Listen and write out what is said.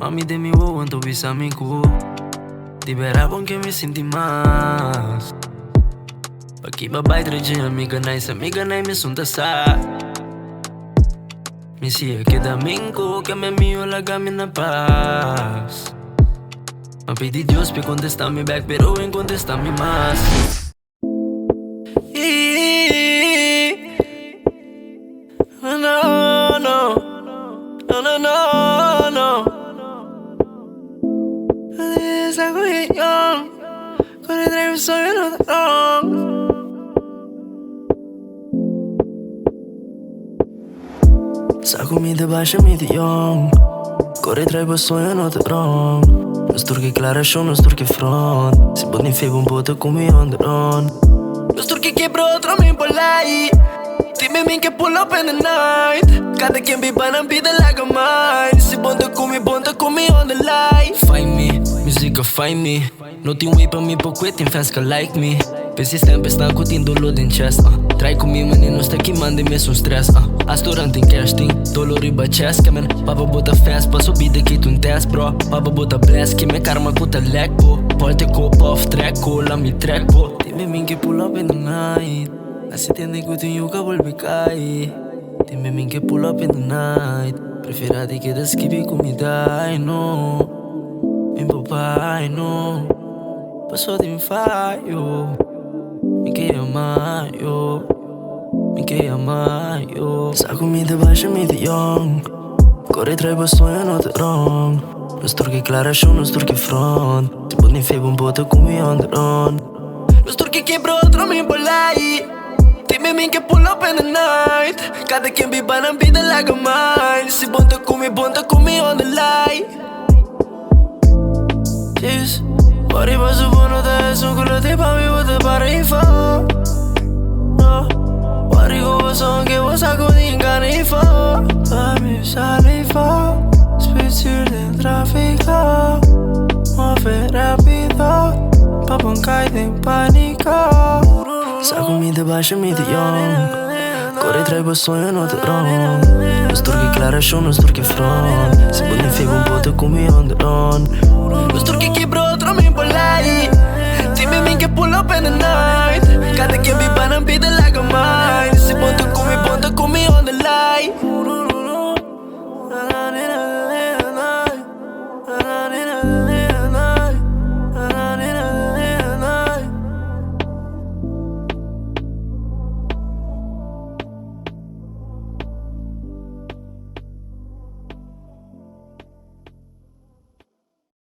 Mami de mi wow, tu visa mi cu. Libera bom que me senti mais. Aqui babai trajinha amiga nice, amiga nem me sunta sa. Me siya que domingo que me mio la na paz. Me pedi Dios pe contestar mi back, pero en contestar mi más. No, no, no, no, no, no. Esa cuestión, con el drive soy el otro. Sa comida baixa mi di young. Corre drive soy el otro. Non sturchi clara show, non sturchi front. Si buoni febo un po' come on the run. Non sturchi che bro, mi polai. Dimmi minchia pull up in the night. Cada quien be bana be the like a mine. Si bonta come on the light. Find me, musica find me. No ti wait pa mi po quit in fans ca like me. Pensi stempe sta cutindo lo din chest. Trai cu mi mani nu sta chi mandi me sun stress. Asturant in casting, dolori bacesc man. Papa bota fast, pa subide che tu un test bro. Papa bota blast, che me karma cu ta leg po. Polte cop off track, la mi track po. Dimmi minchia pull up in the night. Así tiene que tu yuca vuelve cae. Dime minchia pull up in the night. Preferati che da schivi come dai, no. Mi papai, no. Passo di infaio. Minchia amaio. Minchia amaio. Sa comida baixa mi di young. Corre tra i bastoni non te wrong. Non sturchi clara show, non sturchi front. Si buoni febo un po' come on the run. Non sturchi che bro, mi polai. Dimmi minchia pull up in the night. Cada quien be bana be the like a mine. Si bonta come on the light. Yes, body passo buono da eso. Quello ti pavi vuoi pare info. No, body go song che vuoi sacco di info. Fammi sale fa. Spezzi del traffico. Muove rapido. Papa un caide in panico. Sa comida baixa mi di young. Corre tra i bastoni non te wrong. Non sturchi clara show, non sturchi front. Si buoni febo un po' come on the run. Non sturchi che bro, mi polai. Dimmi minchia pull up in the night. Cada quien be bana be the